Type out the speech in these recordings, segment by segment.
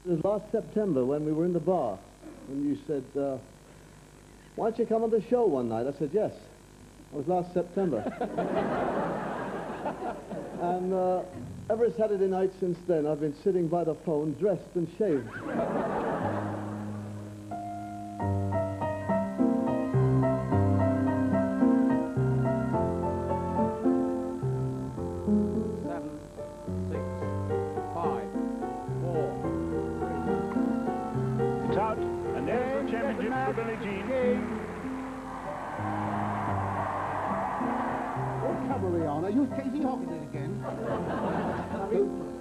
It was last September when we were in the bar, and you said, why don't you come on the show one night? I said, yes. It was last September. And every Saturday night since then, I've been sitting by the phone, dressed and shaved.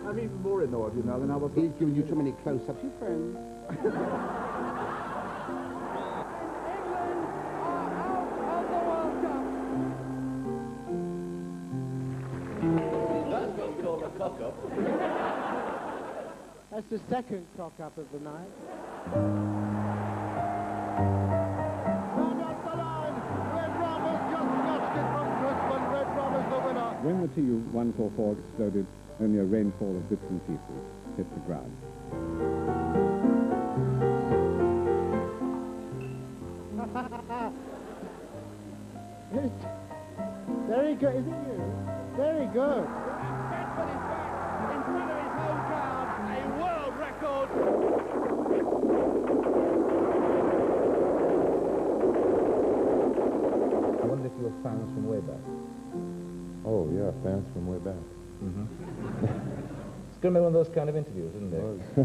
I'm even more annoyed, you know, than I was... He's giving you too many close-ups, your friend. England are out of the World Cup. That's what's called a cock-up. That's the second cock-up of the night. When the Tu-144 exploded, only a rainfall of bits and pieces hit the ground. Very good, isn't you? Very good. Bedford is back in front of his home crowd. A world record. I wonder if you were fans from way back. Oh, yeah, fans from way back. Mm-hmm. It's going to be one of those kind of interviews, isn't it? Yeah.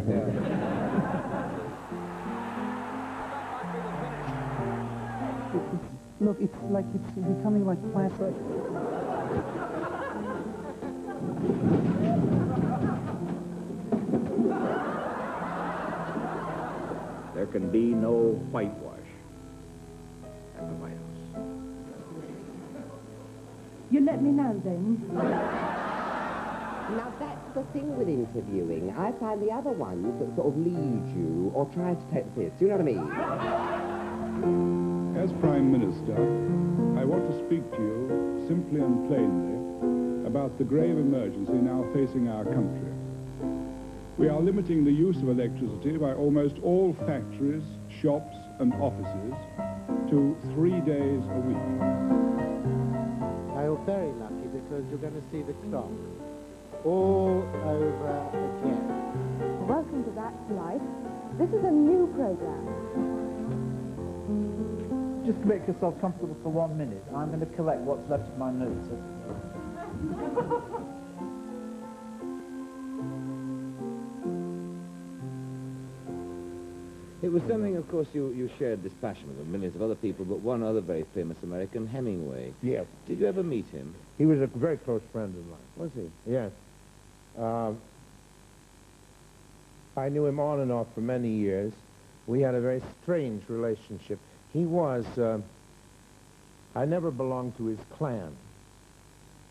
Look, it's like it's becoming like plastic. There can be no whitewash at the White House. You let me know, then. Now, that's the thing with interviewing. I find the other ones that sort of lead you or try to take the piss. Do you know what I mean? As Prime Minister, I want to speak to you simply and plainly about the grave emergency now facing our country. We are limiting the use of electricity by almost all factories, shops and offices to 3 days a week. You're very lucky because you're going to see the clock all over again. Welcome to That's Life. This is a new program. Just make yourself comfortable for 1 minute. I'm going to collect what's left of my notes. It was something, of course, you shared this passion with millions of other people, but one other very famous American, Hemingway. Yes. Did you ever meet him? He was a very close friend of mine. Was he? Yes. I knew him on and off for many years. We had a very strange relationship. He was... I never belonged to his clan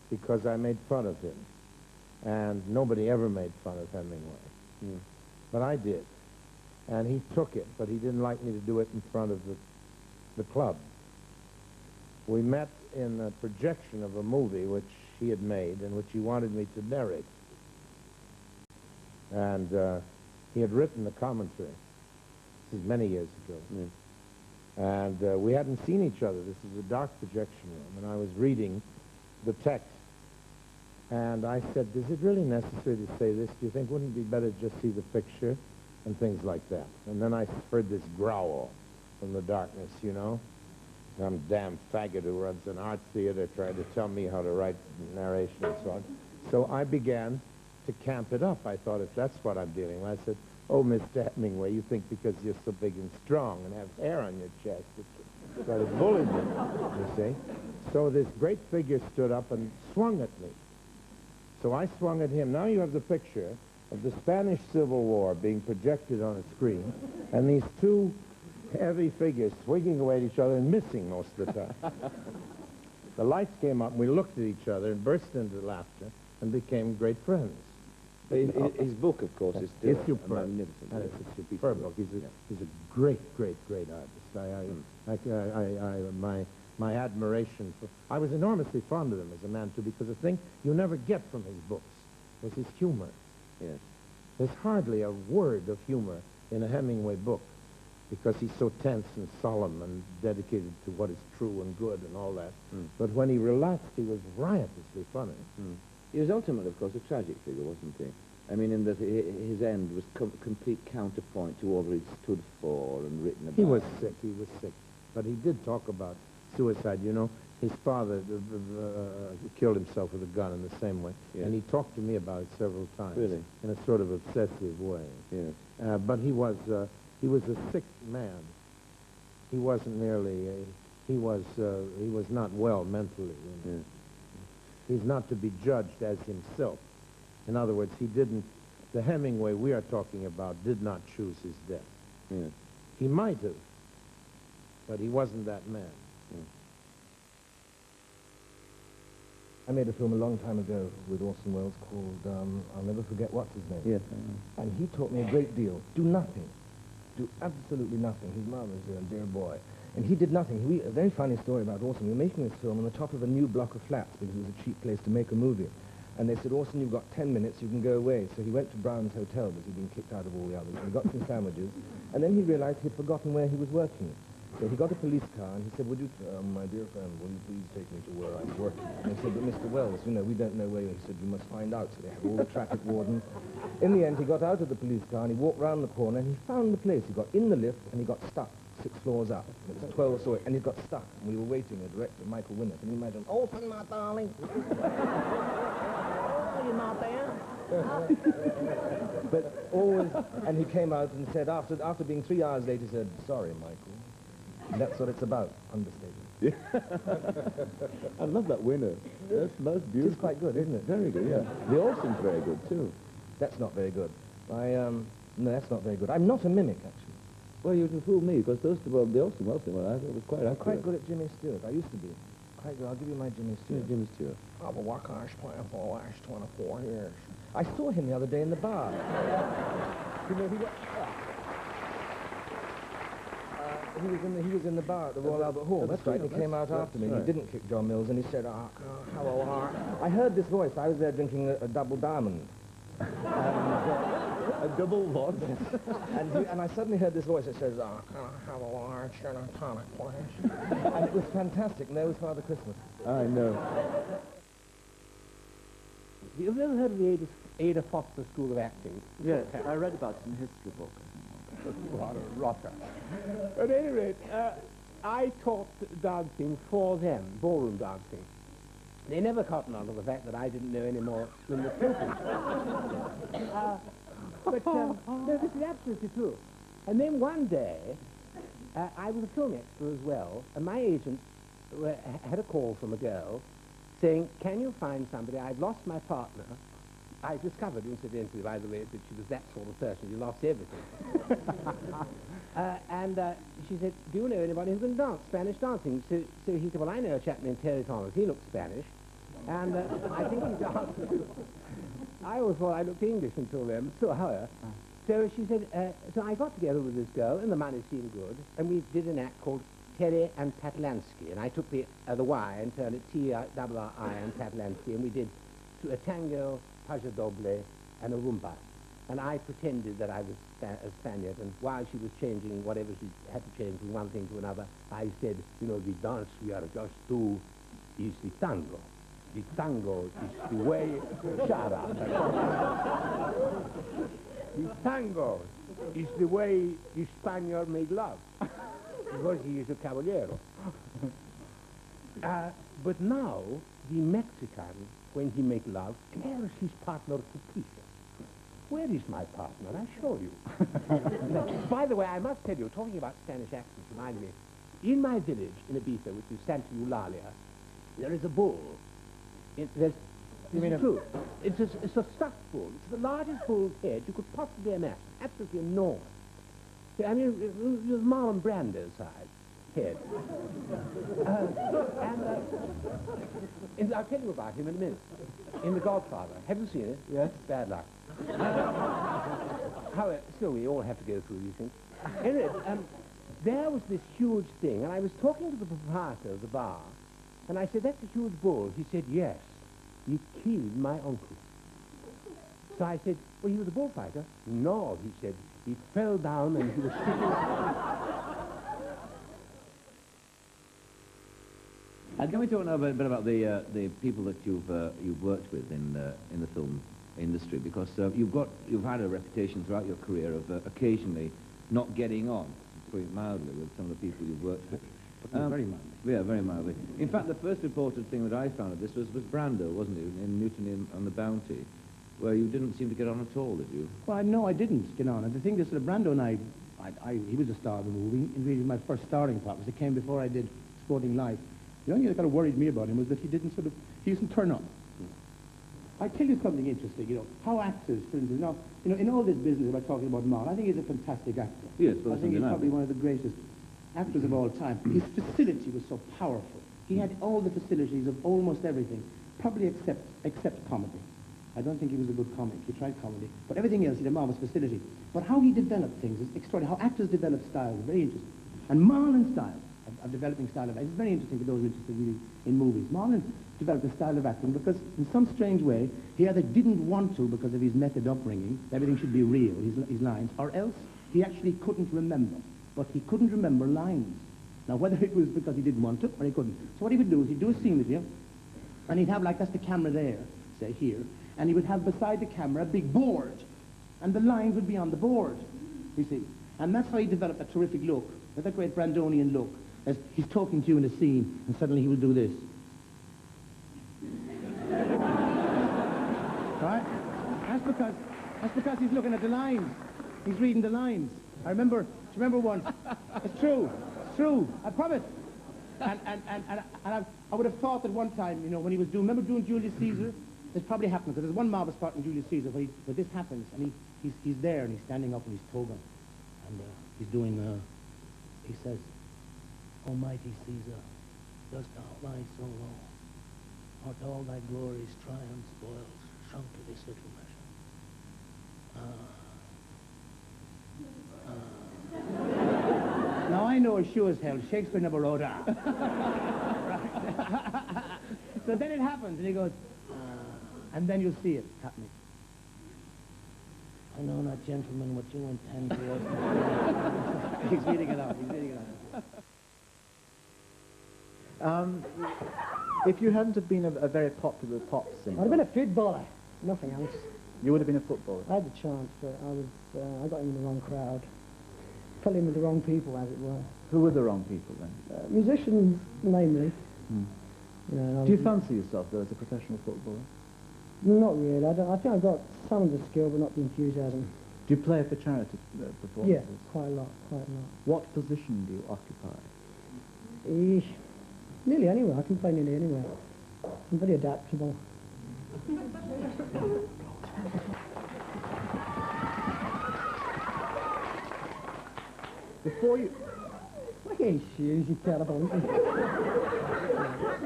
because I made fun of him. And nobody ever made fun of Hemingway. Mm. But I did. And he took it, but he didn't like me to do it in front of the club. We met in a projection of a movie which he had made and which he wanted me to narrate. And he had written the commentary. This is many years ago. Mm. And we hadn't seen each other. This is a dark projection room, and I was reading the text. And I said, is it really necessary to say this? Do you think wouldn't it be better to just see the picture? And things like that. And then I heard this growl from the darkness, you know. Some damn faggot who runs an art theater trying to tell me how to write narration and so on. So I began to camp it up. I thought, if that's what I'm dealing with, I said, oh, Mr. Hemingway, you think because you're so big and strong and have hair on your chest that you try to bully me, you see. So this great figure stood up and swung at me. So I swung at him. Now you have the picture of the Spanish Civil War being projected on a screen, and these two heavy figures swinging away at each other and missing most of the time. The lights came up, and we looked at each other and burst into laughter and became great friends. His book, of course, is still It's superb. magnificent. And it's a superb book. He's a great, great, great artist. My admiration for... I was enormously fond of him as a man, too, because the thing you never get from his books was his humor. Yes. There's hardly a word of humor in a Hemingway book because he's so tense and solemn and dedicated to what is true and good and all that. But when he relaxed, he was riotously funny. He was ultimately, of course, a tragic figure, wasn't he? I mean, in that his end was complete counterpoint to all that he stood for and written about. He was sick, but he did talk about suicide. You know, his father killed himself with a gun in the same way, and he talked to me about it several times. Really? In a sort of obsessive way. Yes. But he was a sick man. He wasn't merely he was not well mentally. You know? He's not to be judged as himself. In other words, the Hemingway we are talking about did not choose his death. He might have, but he wasn't that man. I made a film a long time ago with Orson Welles called I'll Never Forget What's His Name. Yes. And he taught me a great deal. Do nothing. Do absolutely nothing. His mom was a dear boy. And he did nothing. A very funny story about Orson. We were making this film on the top of a new block of flats because it was a cheap place to make a movie. And they said, Orson, you've got 10 minutes, you can go away. So he went to Brown's Hotel because he'd been kicked out of all the others. He got some sandwiches. And then he realized he'd forgotten where he was working. So he got a police car and he said, would you, my dear friend, will you please take me to where I'm working? And they said, but Mr. Wells, you know, we don't know where you are. He said, you must find out. So they had all the traffic wardens. In the end, he got out of the police car and he walked round the corner and he found the place. He got in the lift and he got stuck 6 floors up. And it was 12 stories, and he got stuck. And we were waiting, a director, Michael Winner. Can you imagine? Orson, my darling. You're not there. But always, and he came out and said, after being 3 hours late, he said, sorry, Michael. And that's what it's about, understatement. I love that Winner. That's beautiful. It's quite good, isn't it? Very good, yeah. The Olsen's very good, too. That's not very good. No, that's not very good. I'm not a mimic, actually. Well, you can fool me, because the Olsen Wilson one, I thought it was quite accurate. Quite good at Jimmy Stewart. I used to be. Quite good. I'll give you my Jimmy Stewart. Yeah, Jimmy Stewart. I've been working on this plan for the last 24 years. I saw him the other day in the bar. You know, he was in the bar at the Royal Albert Hall. That's right. He came out after me. Right. He didn't kick John Mills, and he said, hello, I heard this voice. I was there drinking a double diamond. A double what? and I suddenly heard this voice that says, can I have a large gin and tonic, please? And it was fantastic, and there was Father Christmas. I know. Have you ever heard of the Ada Foster School of Acting? Yes, I read about it in a history book. What a rotter. At any rate, I taught dancing for them, ballroom dancing. They never cottoned on to the fact that I didn't know any more than the pupils. No, this is absolutely true. And then one day, I was a film extra as well, and my agent had a call from a girl saying, can you find somebody? I've lost my partner. I discovered, incidentally, by the way, that she was that sort of person. You lost everything. And she said, do you know anybody who can dance, Spanish dancing? So he said, well, I know a chap named Terry Thomas. He looks Spanish. And I think he danced. I always thought I looked English until then, so however. So she said, so I got together with this girl, and the money seemed good, and we did an act called Terry and Patlansky, and I took the Y and turned it T-R-I and Patlansky, and we did a tango, paja doble, and a rumba. And I pretended that I was a Spaniard, and while she was changing whatever she had to change from one thing to another, I said, you know, the dance we are just do is the tango. The tango is the way... Shut up. The tango is the way the Spaniard made love, because he is a caballero. But now, the Mexican, when he makes love, tears his partner to pieces. Where is my partner? I show you. By the way, I must tell you, talking about Spanish accents reminded me, in my village in Ibiza, which is Santa Eulalia, there is a bull. True. It's a stuffed bull. It's the largest bull's head you could possibly imagine. Absolutely enormous. I mean, it was Marlon Brando's size head. And I'll tell you about him in a minute. In The Godfather. Have you seen it? Yes. Bad luck. However, still, we all have to go through these things. Anyway, there was this huge thing, and I was talking to the proprietor of the bar, and I said, that's a huge bull. He said, yes, he killed my uncle. So I said, Well, he was a bullfighter. No, he said. He fell down and he was shooting. And can we talk now a bit about the people that you've worked with in the film industry? Because you've had a reputation throughout your career of occasionally not getting on, to put it mildly, with some of the people you've worked with. Very mildly. Yeah, very mildly. In fact, the first reported thing that I found of this was Brando, wasn't it, in Mutiny on the Bounty, where you didn't seem to get on at all, did you? Well, no, I didn't get on. And the thing is, Brando and I, he was a star of the movie. And really, my first starring part was it came before I did Sporting Life. The only thing that kind of worried me about him was that he didn't turn up. I tell you something interesting, how actors, for instance, in all this business about talking about Marl, I think he's a fantastic actor. Yes, I think he's probably one of the greatest actors of all time. His facility was so powerful. He had all the facilities of almost everything, probably except comedy. I don't think he was a good comic. He tried comedy. But everything else, he had a marvelous facility. But how he developed things is extraordinary. How actors develop style is very interesting. And Marlon's style of developing style of acting is very interesting for those who are interested really in movies. Marlon developed a style of acting because, in some strange way, he either didn't want to because of his method upbringing, everything should be real, his lines, or else he actually couldn't remember. But he couldn't remember lines. Now, whether it was because he didn't want to or he couldn't. So what he would do is he'd do a scene with you, and he'd have, like, that's the camera there, say, here, and he would have beside the camera a big board, and the lines would be on the board, you see. And that's how he developed a terrific look, with a great Brandonian look, as he's talking to you in a scene, and suddenly he will do this. Right? That's because he's looking at the lines. He's reading the lines. I remember once. It's true. I promise. And I would have thought that one time, when he was remember doing Julius Caesar? This probably happened, because there's one marvelous part in Julius Caesar where this happens, and he's there, and he's standing up, and he's toga, and he's doing, he says, Almighty Caesar, dost thou lie so low? Art all thy glories, triumphs, spoils, shrunk to this little measure? Now, I know as sure as hell, Shakespeare never wrote that. Right? So then it happens, and he goes, and then you'll see it happening. I know not, gentlemen, what you intend towards me. He's reading it out. If you hadn't have been a very popular pop singer... I'd have been a footballer, nothing else. You would have been a footballer? I had the chance, but I got in with the wrong crowd. Fell in with the wrong people, as it were. Who were the wrong people, then? Musicians, mainly. Do you fancy yourself, though, as a professional footballer? Not really. I think I've got some of the skill, but not the enthusiasm. Do you play for charity performances? Yeah, quite a lot. What position do you occupy? Nearly anywhere. I can play nearly anywhere. I'm very adaptable. Before you... Look at his shoes, you terrible.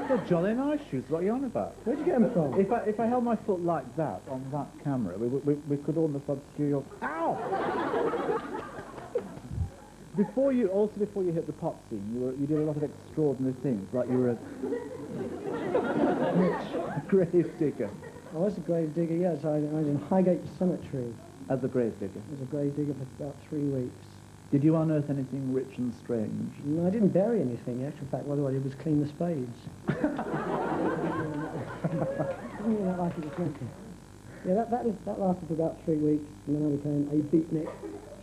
They're jolly nice shoes. What are you on about? Where'd you get them from? If I held my foot like that on that camera, we could almost obscure your... Ow! Before you hit the pop scene, you did a lot of extraordinary things, like you were a grave digger. I was a grave digger, yes. I was in Highgate Cemetery. As a grave digger? I was a grave digger for about 3 weeks. Did you unearth anything rich and strange? No, I didn't bury anything. In actual fact, what I did was clean the spades. Not like it was drinking. Yeah, that lasted for about 3 weeks, and then I became a beatnik.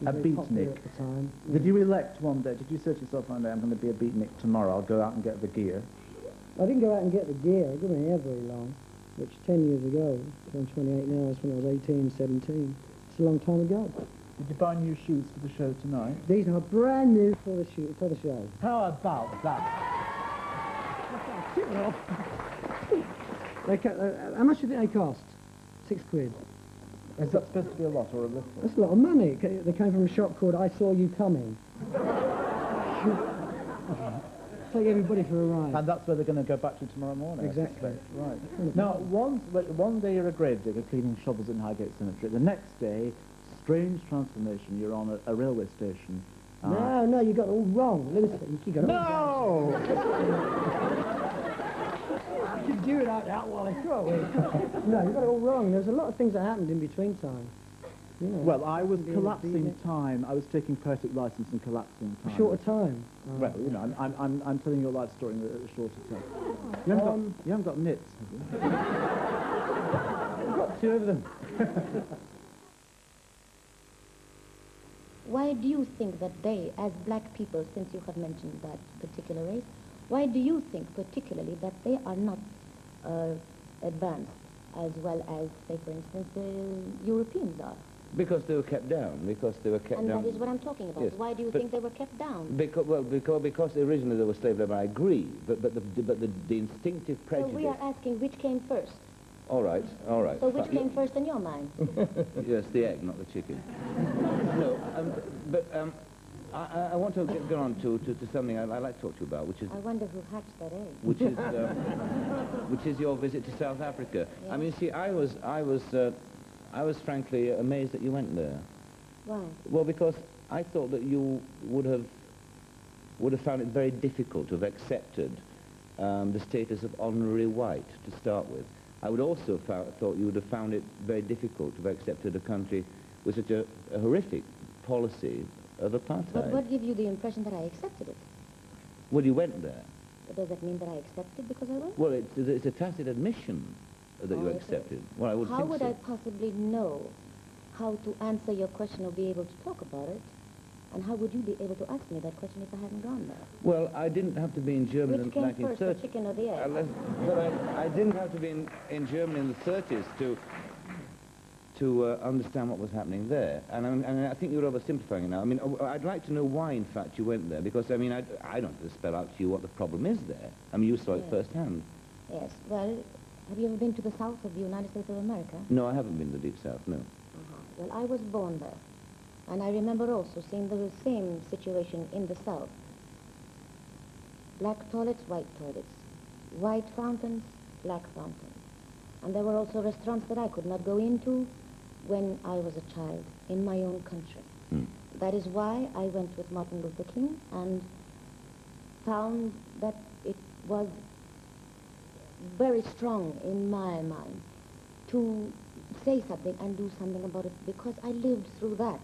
A beatnik? At the time. Did you elect one day, did you say to yourself one day, I'm going to be a beatnik tomorrow, I'll go out and get the gear? I didn't go out and get the gear. I didn't hair very long, which 10 years ago, I'm 28 now, that's when I was 18, 17. It's a long time ago. Did you buy new shoes for the show tonight? These are brand new for the show. How about that? How much do you think they cost? £6. Is that supposed to be a lot or a little? That's a lot of money. They came from a shop called I Saw You Coming. Take everybody for a ride. And that's where they're going to go back to tomorrow morning. Exactly. Right. Now, one day you're a grave digger cleaning shovels in Highgate Cemetery. The next day, strange transformation, you're on a railway station. No, you got it all wrong. Listen, you got it all wrong. You can do it out while I throw it. No, you got it all wrong. There's a lot of things that happened in between time. You know, Well, I was be able to collapsing do that. time. I was taking poetic license and collapsing time. Shorter time. Well, you know, I'm telling your life story in a shorter time. You haven't got nits, have you? I've got two of them. Why do you think that they, as black people, since you have mentioned that particular race, why do you think particularly that they are not advanced as well as, say, for instance, the Europeans are? Because they were kept down, because they were kept And down. that is what I'm talking about. Yes, Why do you but think they were kept down? Because originally they were slave labor, I agree, but the instinctive So prejudice... we are asking which came first. All right. So which came first in your mind? Yes, the egg, not the chicken. No, I want to get on to something I'd like to talk to you about, which is... I wonder who hatched that egg. which is your visit to South Africa. Yes. I mean, see, I was frankly amazed that you went there. Why? Well, because I thought that you would have found it very difficult to have accepted the status of honorary white to start with. I would also thought you would have found it very difficult to have accepted a country with such a horrific policy of apartheid. But what gave you the impression that I accepted it? Well, you went there. Does that mean that I accepted because I went? Well, it's a tacit admission that you accepted. Well, I would How think would so. I possibly know how to answer your question or be able to talk about it? And how would you be able to ask me that question if I hadn't gone there? Well, I didn't have to be in Germany Which in the came 1930s. first, the chicken or the egg? But I didn't have to be in Germany in the 30s to understand what was happening there. And I think you're oversimplifying it now. I mean, I'd like to know why, in fact, you went there. Because, I mean, I don't have to spell out to you what the problem is there. I mean, you saw it Yes. firsthand. Yes. Well, have you ever been to the south of the United States of America? No, I haven't been to the Deep South, no. Well, I was born there. And I remember also seeing the same situation in the south. Black toilets, white toilets. White fountains, black fountains. And there were also restaurants that I could not go into when I was a child in my own country. That is why I went with Martin Luther King and found that it was very strong in my mind to say something and do something about it because I lived through that.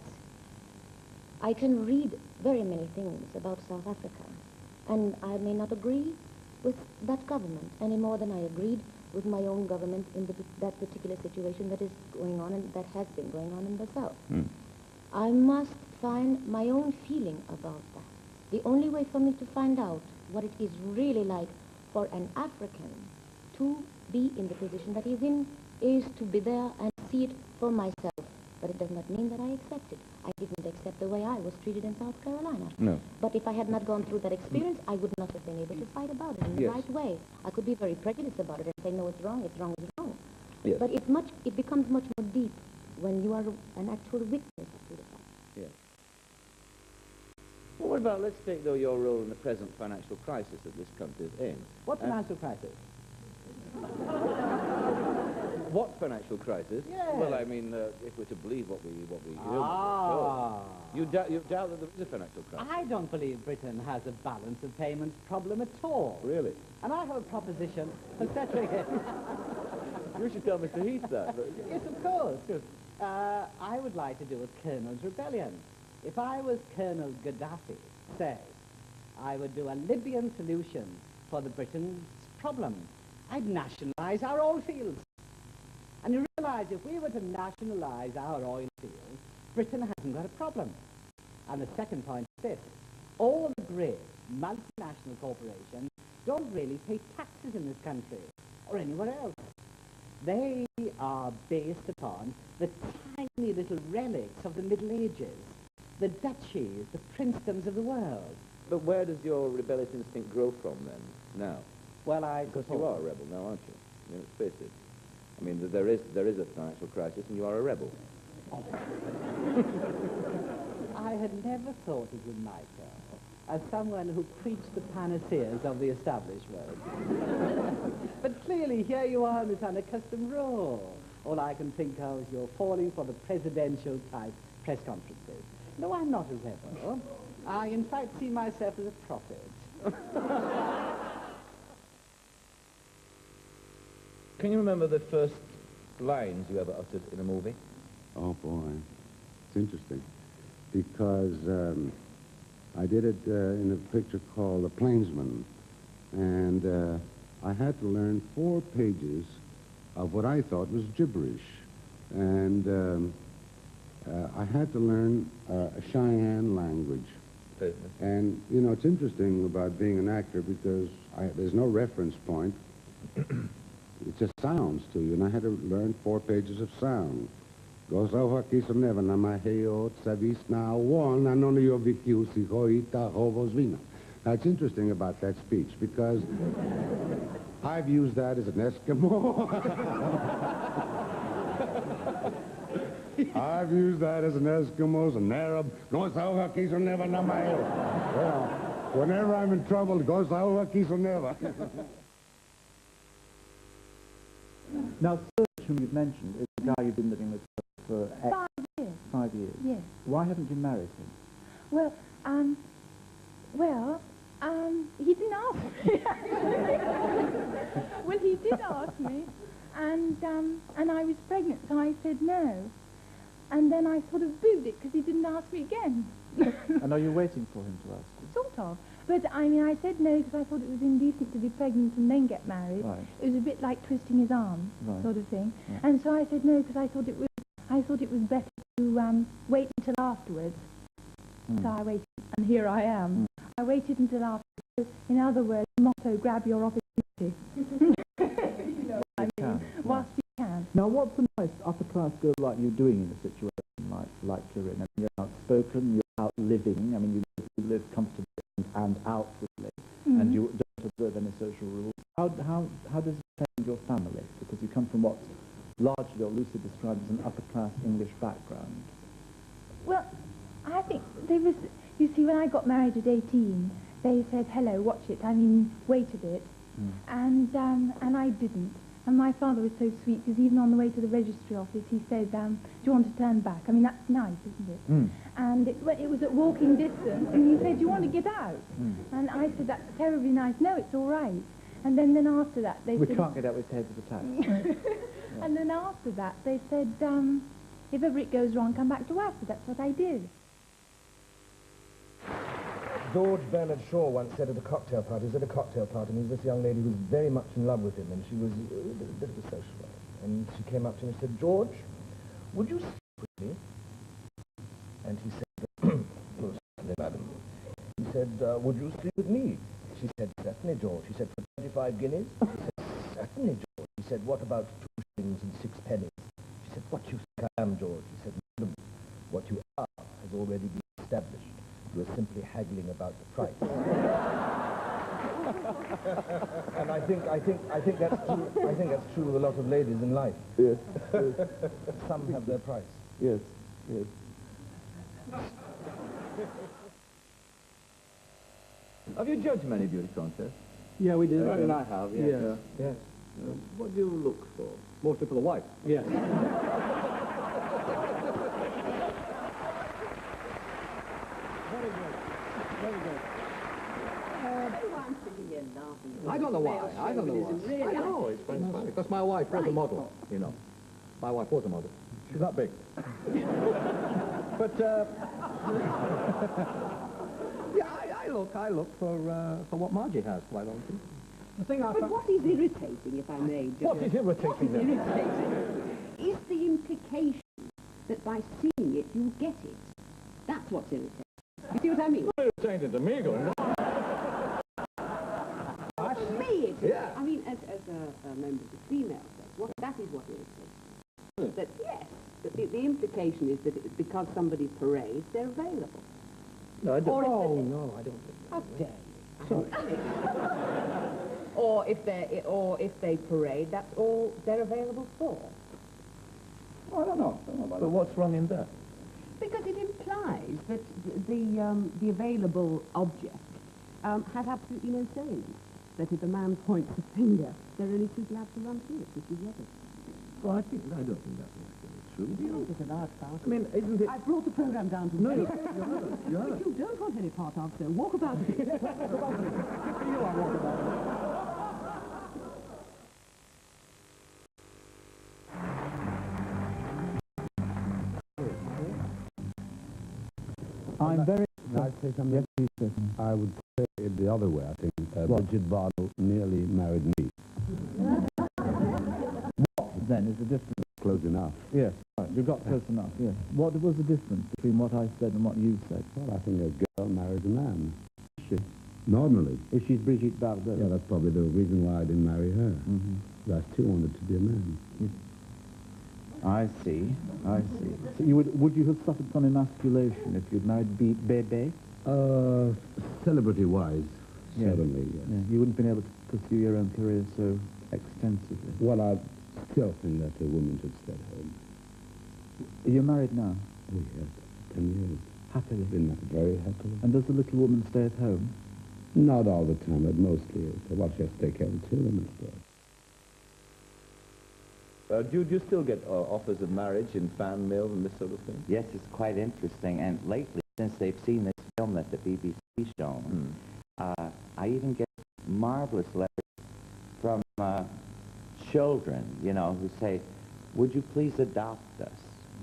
I can read very many things about South Africa, and I may not agree with that government any more than I agreed with my own government in that particular situation that is going on and that has been going on in the South. I must find my own feeling about that. The only way for me to find out what it is really like for an African to be in the position that he's in is to be there and see it for myself. But it does not mean that I accept it. I didn't accept the way I was treated in South Carolina. No. But if I had not gone through that experience, I would not have been able to fight about it in the Yes. right way. I could be very prejudiced about it and say, no, it's wrong, it's wrong, it's wrong. Yes. But it becomes much more deep when you are an actual witness to the fact. Yes. Well, what about, let's take, though, your role in the present financial crisis that this country is in. What financial crisis? What financial crisis? Yes. Well, I mean, if we're to believe what we hear. Ah. You doubt that there is a financial crisis? I don't believe Britain has a balance of payments problem at all. Really? And I have a proposition for settling it. You should tell Mr. Heath that. Yes, of course. I would like to do a Colonel's Rebellion. If I was Colonel Gaddafi, say, I would do a Libyan solution for the Britain's problem. I'd nationalize our oil fields. And you realize if we were to nationalize our oil fields, Britain hasn't got a problem. And the second point is this. All the great multinational corporations don't really pay taxes in this country or anywhere else. They are based upon the tiny little relics of the Middle Ages, the duchies, the princedoms of the world. But where does your rebellious instinct grow from, then, now? Well, Because you are a rebel now, aren't you? I mean, let's face it. I mean, there is a financial crisis, and you are a rebel. I had never thought of you, Michael, as someone who preached the panaceas of the establishment. But clearly, here you are in this unaccustomed role. All I can think of is you're falling for the presidential-type press conferences. No, I'm not a rebel. I, in fact, see myself as a prophet. Can you remember the first lines you ever uttered in a movie? Oh, boy. It's interesting because I did it in a picture called The Plainsman, and I had to learn 4 pages of what I thought was gibberish. And I had to learn a Cheyenne language. And, you know, it's interesting about being an actor because there's no reference point. It just sounds to you, and I had to learn 4 pages of sound. Now, it's interesting about that speech because I've used that as an Eskimo. I've used that as an Eskimo, as an Arab. Whenever I'm in trouble, never. Now, Serge, whom you've mentioned, is the guy you've been living with for 5 years. 5 years? Yes. Why haven't you married him? Well, he didn't ask me. Well, he did ask me, and I was pregnant, so I said no. And then I sort of booed it because he didn't ask me again. And are you waiting for him to ask you? Sort of. But, I mean, I said no because I thought it was indecent to be pregnant and then get married. Right. It was a bit like twisting his arm, Right. sort of thing. Right. And so I said no because I thought it was better to wait until afterwards. So I waited, and here I am. I waited until afterwards. In other words, motto, grab your opportunity. You know what I mean? Whilst you can. Now, what's a nice upper-class girl like you doing in a situation like you're in? I mean, you're outspoken, you're out living, I mean, you live comfortably and outwardly, and you don't observe any social rules. How does it change your family? Because you come from what's largely or loosely described as an upper-class English background. Well, I think there was, you see, when I got married at 18, they said, hello, watch it, I mean, wait a bit. And I didn't. And my father was so sweet, because even on the way to the registry office, he said, do you want to turn back? I mean, that's nice, isn't it? And it was at walking distance, and he said, do you want to get out? And I said, that's terribly nice. No, it's all right. And then after that, they said... We can't get out with heads of attack. And then after that, they said, if ever it goes wrong, come back to us. So that's what I did. George Bernard Shaw once said at a cocktail party, he was at a cocktail party, and there was this young lady who was very much in love with him, and she was a bit of a socialite. And she came up to him and said, George, would you sleep with me? And he said, well, certainly, madam. He said, would you sleep with me? She said, certainly, George. He said, for 25 guineas? He said, certainly, George. He said, what about 2 shillings and 6 pennies? She said, what you think I am, George? He said, madam, what you are has already been established. You are simply haggling about the price. And I think that's true. I think that's true with a lot of ladies in life. Yes. Some have their price. Yes. Yes. Have you judged many beauty contests? Yeah, we did. And I have, yes. Yes. Yes. What do you look for? Mostly for the wife. Yes. Very good. I don't know why. I don't know why. I know, it's funny. Because my wife was a model, you know. My wife was a model. She's not big. But, yeah, I look for what Margie has, quite honestly. The thing I But what is irritating, if I may just... What is irritating What is then? irritating is the implication that by seeing it, you get it. That's what's irritating. You see what I mean? It's irritating to me, going To me, it is. Yeah. I mean, as a member of the female sex, that is what irritates. That, yes, that the implication is that because somebody parades, they're available. No, I don't. Or No, I don't think that. How dare you? Sorry. Or if they parade, that's all they're available for. Oh, I don't know. But what's wrong in that? Because it implies that the available object has absolutely no say in it. That if a man points a finger, there are only 2 glad to run through it, which is the other. Well, I don't think that's necessarily true. It's a large part. I mean, isn't it... I brought the program down to No, zero. you haven't. You But haven't. you don't want any part of, so walk about it. You are walking about I'm very... Can I say something? Yes, please. I would say it the other way. I think Bridget Bardot nearly married me. What then is the difference? Close enough. Yes, right. You got close enough, yes. What was the difference between what I said and what you said? Well, I think a girl marries a man. Is she? Normally. If she's Brigitte Bardot. Yeah, that's probably the reason why I didn't marry her. I still wanted to be a man. Yes. I see. So you would you have suffered some emasculation if you'd married Bebe? Celebrity-wise, Yeah. certainly, yes. Yeah. You wouldn't have been able to pursue your own career so extensively. Well, I still think that a woman should stay at home. You're married now? Oh, yes, 10 years. Happily? Been very happily. And does the little woman stay at home? Not all the time, but mostly. Well, she has to take care of the children, of course. Do you still get offers of marriage in fan mail and this sort of thing? Yes, it's quite interesting. And lately, since they've seen this film that the BBC shown, I even get marvelous letters from children, you know, who say, would you please adopt us?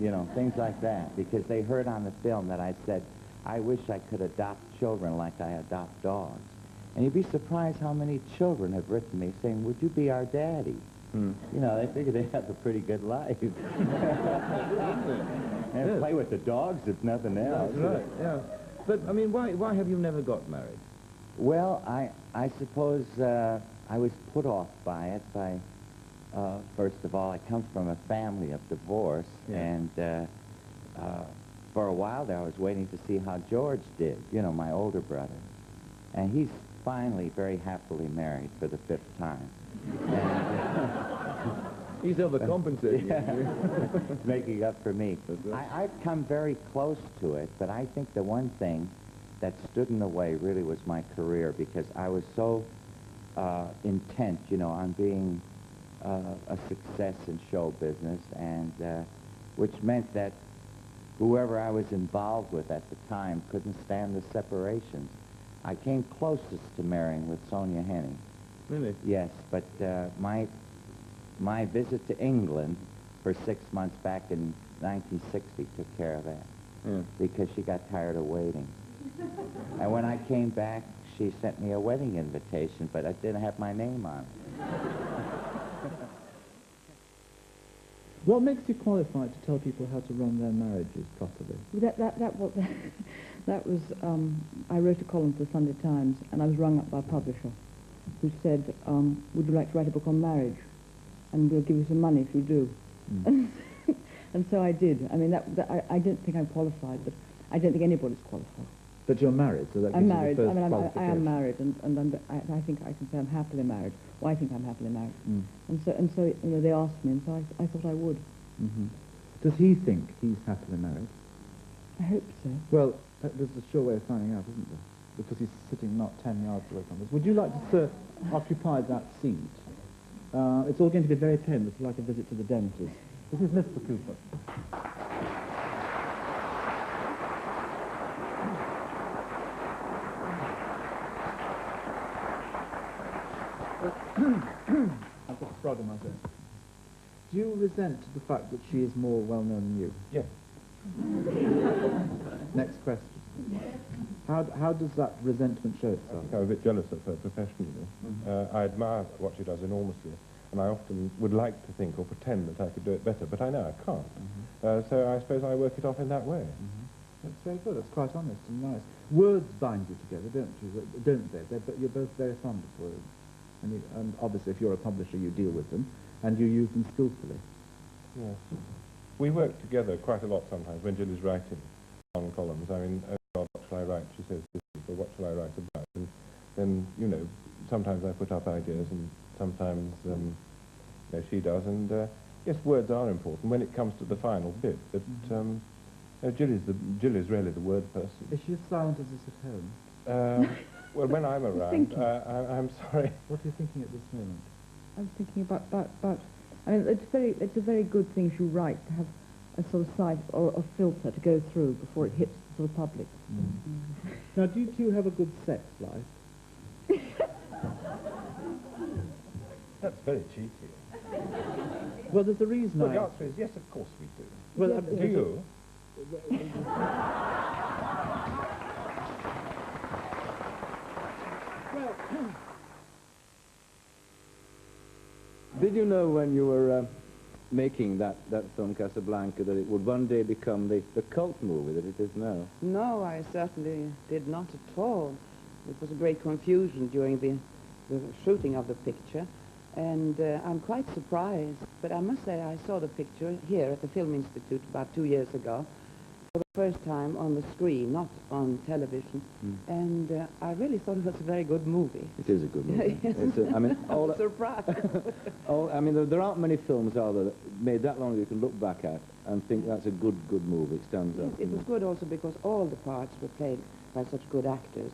You know, things like that. Because they heard on the film that I said, I wish I could adopt children like I adopt dogs. And you'd be surprised how many children have written me saying, would you be our daddy? You know, they figure they have a pretty good life. And play with the dogs, if nothing else. That's right, yeah. But, I mean, why have you never got married? Well, I suppose I was put off by it by, first of all, I come from a family of divorce, and for a while there I was waiting to see how George did, you know, my older brother. And he's finally very happily married for the 5th time. He's overcompensating. Making up for me. I've come very close to it, but I think the one thing that stood in the way really was my career, because I was so intent, you know, on being a success in show business, and which meant that whoever I was involved with at the time couldn't stand the separations. I came closest to marrying with Sonia Henney. Really? Yes, but my visit to England for 6 months back in 1960 took care of that. Because she got tired of waiting. And when I came back, she sent me a wedding invitation, but it didn't have my name on it. What makes you qualified to tell people how to run their marriages properly? That was, I wrote a column for the Sunday Times, and I was rung up by a publisher who said, would you like to write a book on marriage? And we'll give you some money if you do. And so I did. I mean, I don't think I'm qualified, but I don't think anybody's qualified. But you're married, so that gives I'm you married. the first I mean, I am qualification. married, and I think I can say I'm happily married. Well, I think I'm happily married. And so you know, they asked me, and so I thought I would. Does he think he's happily married? I hope so. Well, there's a sure way of finding out, isn't there? Because he's sitting not 10 yards away from us. Would you like to occupy that seat? It's all going to be very painless, like a visit to the dentist. This is Mr. Cooper. I've got a frog in my throat. Do you resent the fact that she is more well-known than you? Yes. Next question. How does that resentment show itself? I'm a bit jealous of her professionally. I admire what she does enormously, and I often would like to think or pretend that I could do it better, but I know I can't. So I suppose I work it off in that way. That's very good. That's quite honest and nice. Words bind you together, don't they? But you're both very fond of words. And obviously, if you're a publisher, you deal with them, and you use them skillfully. Yes. We work together quite a lot sometimes when Jill is writing on columns. I mean, oh God, what shall I write? She says this, or what shall I write about? And then, you know, sometimes I put up ideas, and sometimes you know, she does. And yes, words are important when it comes to the final bit. But Jill is really the word person. Is she as silent as this at home? Well, when I'm around, I'm sorry. What are you thinking at this moment? I was thinking about I mean, it's a very good thing you write, to have a sort of sight or a filter to go through before it hits the sort of public. Now, do you two have a good sex life? That's very cheeky. Well, there's a reason. Well, the answer is yes, of course we do. Well, do you? Did you know when you were making that film Casablanca that it would one day become the cult movie that it is now? No, I certainly did not at all. It was a great confusion during the shooting of the picture, and I'm quite surprised, but I must say I saw the picture here at the Film Institute about 2 years ago for the first time on the screen, not on television, and I really thought it was a very good movie. It is a good movie. Yes. I mean, I'm surprised. I mean, there aren't many films, are there, that made that long that you can look back at and think that's a good movie. It stands Yes, up. it was good also because all the parts were played by such good actors.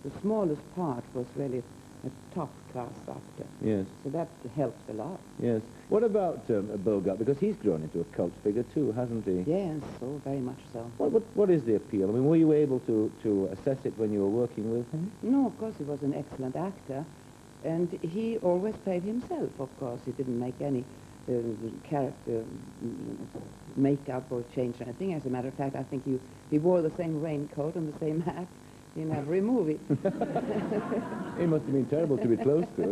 The smallest part was really a top-class actor. Yes. So that helped a lot. Yes. What about Bogart? Because he's grown into a cult figure too, hasn't he? Yes, so very much so. What is the appeal? I mean, were you able to assess it when you were working with him? No, of course he was an excellent actor, and he always played himself, of course. He didn't make any character makeup or change anything. As a matter of fact, I think he wore the same raincoat and the same hat in every movie. It must have been terrible to be close to.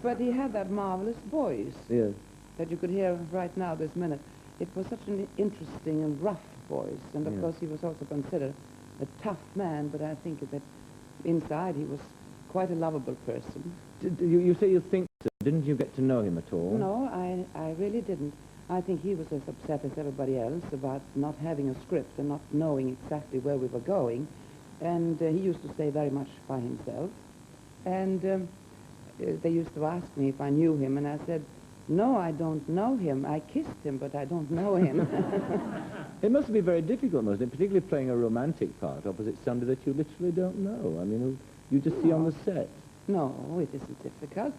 But he had that marvelous voice Yes. that you could hear right now this minute. It was such an interesting and rough voice, and of Yes. course he was also considered a tough man, but I think that inside he was quite a lovable person. You say you think so. Didn't you get to know him at all? No, I really didn't. I think he was as upset as everybody else about not having a script and not knowing exactly where we were going. And he used to stay very much by himself. And they used to ask me if I knew him, and I said, no, I don't know him. I kissed him, but I don't know him. It must be very difficult, mustn't it? Particularly playing a romantic part opposite somebody that you literally don't know. I mean, who you just see on the set. No, it isn't difficult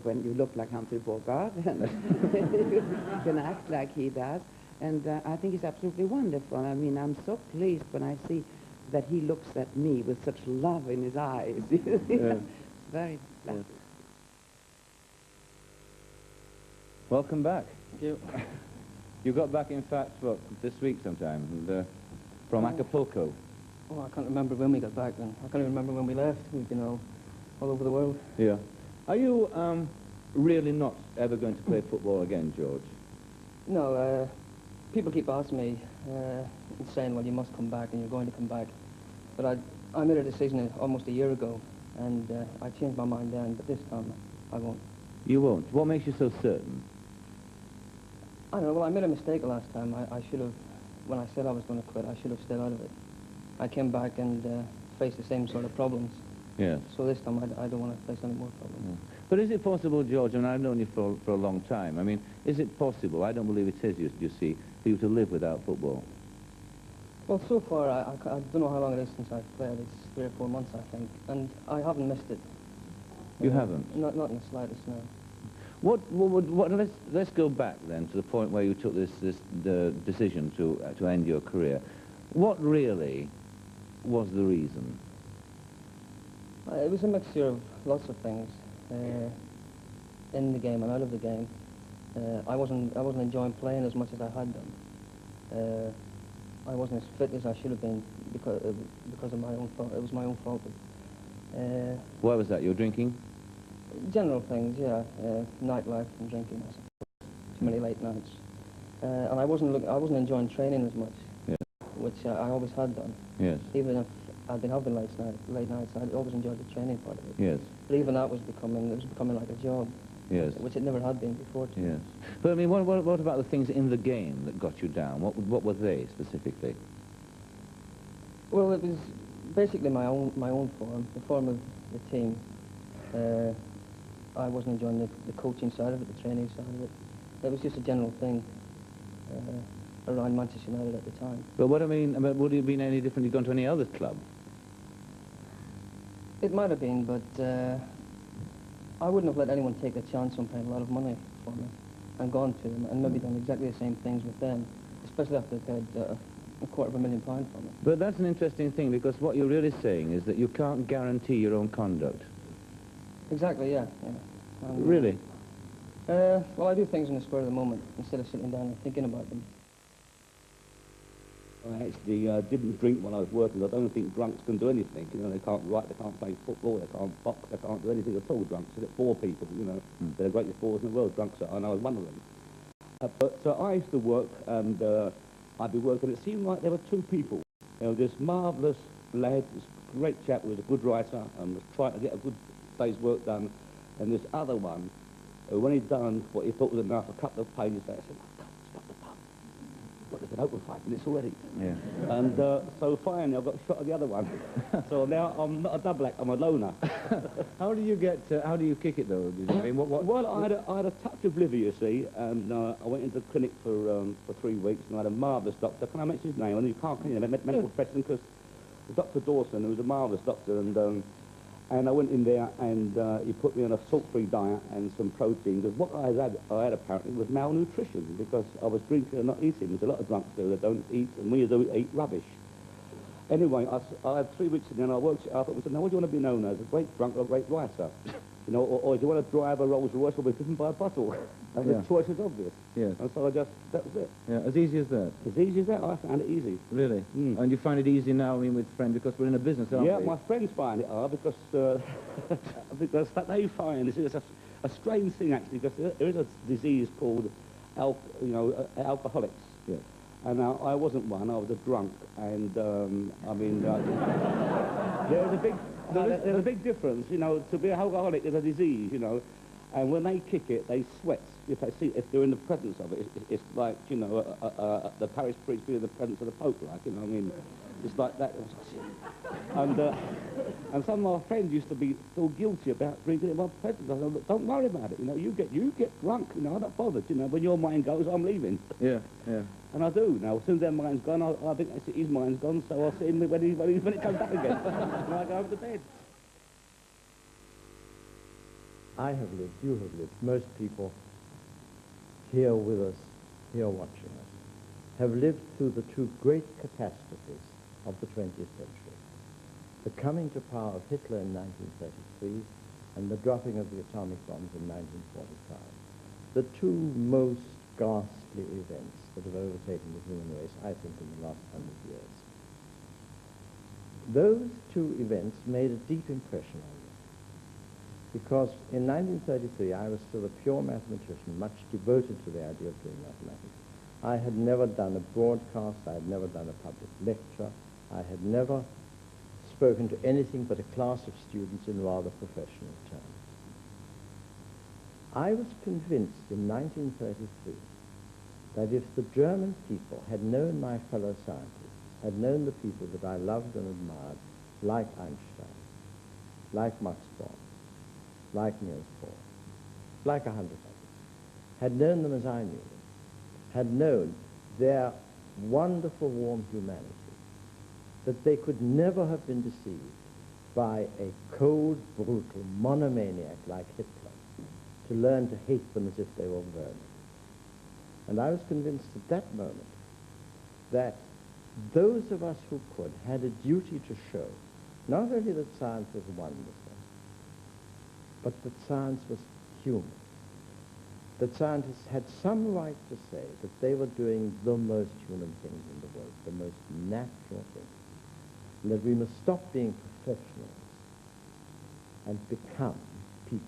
when you look like Humphrey Bogart and you can act like he does. And I think it's absolutely wonderful. I mean, I'm so pleased when I see that he looks at me with such love in his eyes. Yeah. Very flattering. Welcome back. Thank you. You got back, in fact, what, this week sometime, and, from Acapulco. Oh, I can't remember when we got back then. I can't even remember when we left. We've been all over the world. Yeah. Are you really not ever going to play football again, George? No, people keep asking me and saying, well, you must come back and you're going to come back. But I made a decision almost a year ago, and I changed my mind then, but this time I won't. You won't? What makes you so certain? I don't know. Well, I made a mistake last time. I should have, when I said I was going to quit, I should have stayed out of it. I came back and faced the same sort of problems. Yes. So this time I don't want to face any more problems. Yeah. But is it possible, George, and I've known you for a long time, I mean, is it possible, I don't believe it is, you see, for you to live without football? Well, so far, I don't know how long it is since I've played. It's 3 or 4 months, I think, and I haven't missed it. You haven't? Not in the slightest, no. Let's go back then to the point where you took the decision to end your career. What really was the reason? It was a mixture of lots of things in the game and out of the game. I wasn't enjoying playing as much as I had done. I wasn't as fit as I should have been because of my own fault. It was my own fault. Why was that? You were drinking? General things, yeah. Nightlife and drinking, I suppose. Too many late nights. And I wasn't enjoying training as much, yeah. Which I always had done. Yes. Even if I'd been having late nights, I'd always enjoyed the training part of it. Yes. But even that was becoming like a job. Yes. Which it never had been before. Yes. But I mean, what about the things in the game that got you down? What were they specifically? Well, it was basically my own form, the form of the team. I wasn't enjoying the coaching side of it, the training side of it. It was just a general thing around Manchester United at the time. But what I mean, would it have been any different if you'd gone to any other club? It might have been, but I wouldn't have let anyone take a chance on paying a lot of money for me and gone to them and maybe done exactly the same things with them, especially after they paid £250,000 for me. But that's an interesting thing, because what you're really saying is that you can't guarantee your own conduct. Exactly, yeah. And, really? Well, I do things in the spur of the moment instead of sitting down and thinking about them. I actually didn't drink while I was working. I don't think drunks can do anything. You know, they can't write, they can't play football, they can't box, they can't do anything at all, drunks. They get 4 people, you know. They're the greatest bores in the world, drunks are, and I was one of them. But I used to work, and I'd be working. It seemed like there were 2 people. You know, this marvellous lad, this great chap who was a good writer and was trying to get a good day's work done, and this other one, who when he'd done what he thought was enough, a couple of pages, they said, "Oh, God, stop the pub. But they've been open 5 minutes already." Yeah. And so finally I got shot of the other one. So now I'm not a double act, I'm a loner. How do you kick it though? I mean, Well, I had a touch of liver, you see, and I went into the clinic for 3 weeks, and I had a marvellous doctor. Can I mention his name? And you can't, can you? Mental profession, because Dr. Dawson, who was a marvellous doctor, and I went in there, and he put me on a salt-free diet and some protein, because what I had apparently was malnutrition, because I was drinking and not eating. There's a lot of drunks do that don't eat, and when you do eat rubbish. Anyway, I had 3 weeks in there, and I worked it out. I said, now what do you want to be known as? A great drunk or a great writer? You know, or do you want to drive a Rolls Royce or be driven by a bottle? And Yeah. the choice was obvious. Yes. And so that was it. Yeah, as easy as that. As easy as that, I found it easy. Really? And you find it easy now, I mean, with friends, because we're in a business, aren't Yeah, we? my friends find it hard because they find it's a strange thing actually, because there is a disease called alcoholics. Yes. And I wasn't one. I was a drunk, and I mean, there's a big difference. You know, to be an alcoholic is a disease. You know, and when they kick it, they sweat. If they're in the presence of it, it's like, you know, the parish priest being in the presence of the Pope. Like, you know, I mean, it's like that. And some of my friends used to feel guilty about drinking in my presence. I said, look, don't worry about it. You know, you get drunk. You know, I'm not bothered. You know, when your mind goes, I'm leaving. Yeah, yeah. And I do. Now, as soon as their mind's gone, I think his mind's gone, so I'll see him when it comes back again. And I go over to bed. I have lived, you have lived, most people here with us, here watching us, have lived through the 2 great catastrophes of the 20th century. The coming to power of Hitler in 1933 and the dropping of the atomic bombs in 1945. The 2 most ghastly events that have overtaken the human race, I think, in the last 100 years. Those 2 events made a deep impression on me, because in 1933 I was still a pure mathematician, much devoted to the idea of doing mathematics. I had never done a broadcast, I had never done a public lecture, I had never spoken to anything but a class of students in rather professional terms. I was convinced in 1933 that if the German people had known my fellow scientists, had known the people that I loved and admired, like Einstein, like Max Born, like Niels Bohr, like 100 others, had known them as I knew them, had known their wonderful warm humanity, that they could never have been deceived by a cold, brutal monomaniac like Hitler, to learn to hate them as if they were vermin. And I was convinced at that moment that those of us who could had a duty to show not only that science was wonderful, but that science was human, that scientists had some right to say that they were doing the most human things in the world, the most natural things, and that we must stop being professionals and become people.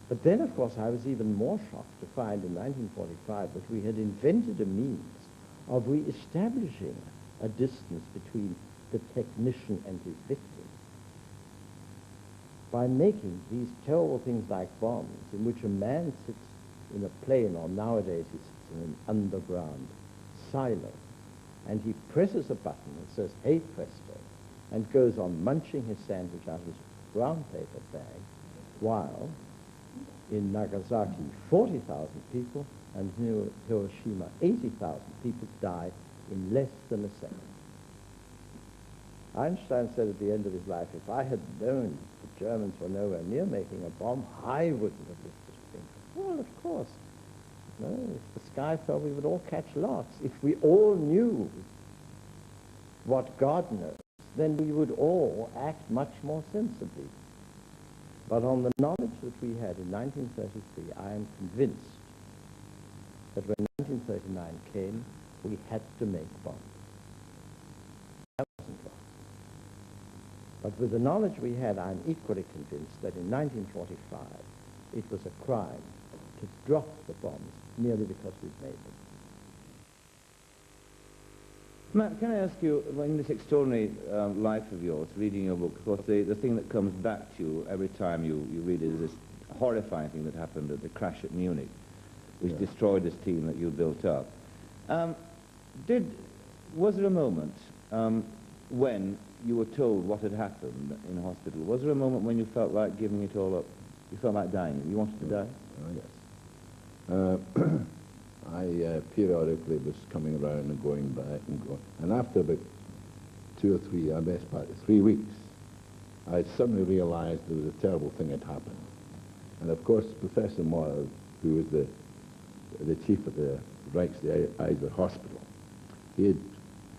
But then, of course, I was even more shocked to find in 1945 that we had invented a means of re-establishing a distance between the technician and his victim by making these terrible things like bombs, in which a man sits in a plane, or nowadays he sits in an underground silo, and he presses a button and says, "Hey, presto," and goes on munching his sandwich out of his brown paper bag, while in Nagasaki 40,000 people, and in Hiroshima 80,000 people die in less than a second. Einstein said at the end of his life, if I had known the Germans were nowhere near making a bomb, I wouldn't have lifted a finger. Well, of course. No, if the sky fell, we would all catch lots. If we all knew what God knows, then we would all act much more sensibly. But on the knowledge that we had in 1933, I am convinced that when 1939 came, we had to make bombs. That wasn't wrong. But with the knowledge we had, I'm equally convinced that in 1945 it was a crime to drop the bombs merely because we'd made them. Matt, can I ask you, in this extraordinary life of yours, reading your book, of course, the thing that comes back to you every time you read it is this horrifying thing that happened at the crash at Munich, which destroyed this team that you built up. Was there a moment when you were told what had happened in hospital? Was there a moment when you felt like giving it all up? You felt like dying? You wanted to die? Oh, yes. I periodically was coming around and going back and going. And after about 2 or 3, I best part of 3 weeks, I suddenly realized there was a terrible thing had happened. And of course, Professor Moore, who was the chief of the Reichseiser Hospital, he had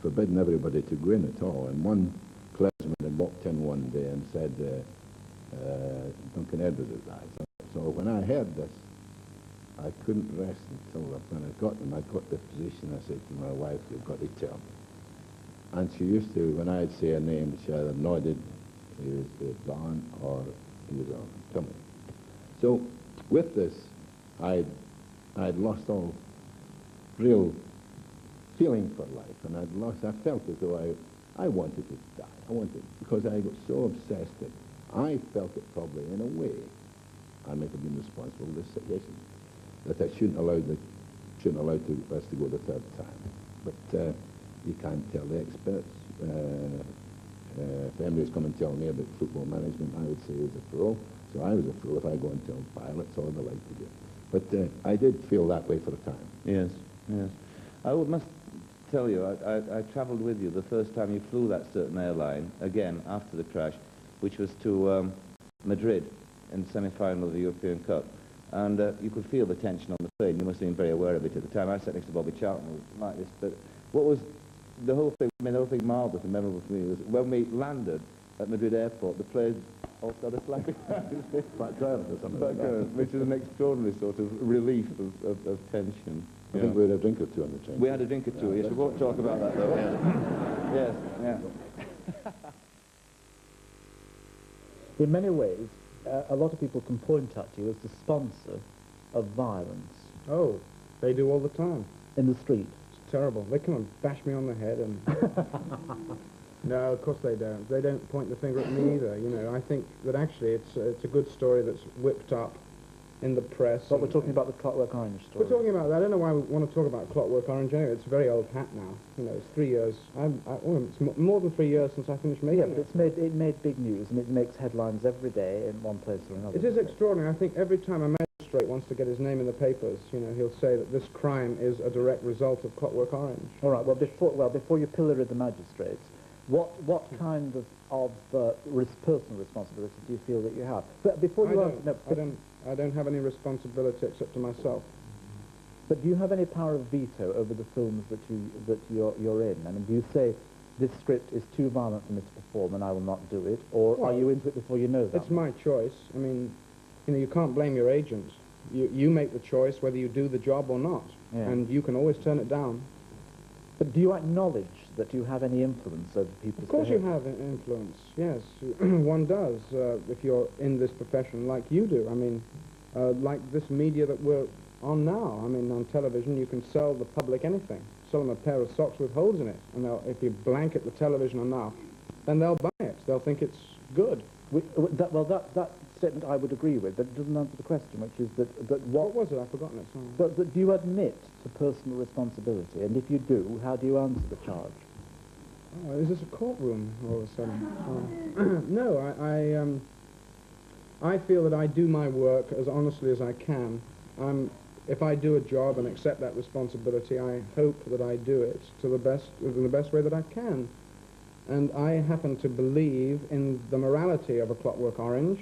forbidden everybody to go in at all. And one clergyman had walked in one day and said, Duncan Edwards had died. So when I heard this, I couldn't rest until when I got the position, I said to my wife, you've got to tell me. And she used to, when I'd say a name, she either nodded, he was gone, or he was on. Tell me. So with this, I'd lost all real feeling for life, and I felt as though I wanted to die. Because I got so obsessed that I felt it probably in a way I might have been responsible for this situation, that I shouldn't allow us to go the third time. But you can't tell the experts. If anybody's come and tell me about football management, I would say he was a fool. So I was a fool if I go and tell pilots all the like to do. But I did feel that way for a time. Yes, yes. I must tell you, I travelled with you the first time you flew that certain airline, again, after the crash, which was to Madrid in the semi-final of the European Cup. And you could feel the tension on the plane. You must have been very aware of it at the time. I sat next to Bobby Charlton like this. But what was the whole thing, the whole thing marvellous and memorable for me was when we landed at Madrid Airport, the plane all started flapping around. Back down or something like that. Which is an extraordinary sort of relief of tension. I think we had a drink or two on the train. We had a drink or two, yes. We won't talk about that, though. Yes, yeah. In many ways, a lot of people can point at you as the sponsor of violence. Oh, they do all the time. In the street? It's terrible. They come and bash me on the head and... No, of course they don't. They don't point the finger at me either, you know. I think that actually it's a good story that's whipped up in the press. But we're talking about the Clockwork Orange story. We're talking about that. I don't know why we want to talk about Clockwork Orange anyway. It's a very old hat now. You know, it's 3 years. It's more than 3 years since I finished making it. Yeah, but it made big news, and it makes headlines every day in one place or another. It is extraordinary. I think every time a magistrate wants to get his name in the papers, you know, he'll say that this crime is a direct result of Clockwork Orange. All right. Well, before you pillory the magistrates, what kind of personal responsibility do you feel that you have? But before you I don't have any responsibility except to myself. But do you have any power of veto over the films that you're in? I mean, do you say this script is too violent for me to perform and I will not do it, or are you into it before you know that? It's my choice. I mean, you know, you can't blame your agent. You make the choice whether you do the job or not, and you can always turn it down. But do you acknowledge that you have any influence over people's Of course behavior? you have influence, yes. One does, if you're in this profession like you do. I mean, like this media that we're on now. I mean, on television you can sell the public anything. Sell them a pair of socks with holes in it, and if you blanket the television enough, then they'll buy it. They'll think it's good. That statement I would agree with, but it doesn't answer the question, which is that what was it? I've forgotten it. Sorry. But do you admit to personal responsibility? And if you do, how do you answer the charge? Oh, is this a courtroom all of a sudden? No, I feel that I do my work as honestly as I can. If I do a job and accept that responsibility, I hope that I do it in the best way that I can. And I happen to believe in the morality of A Clockwork Orange.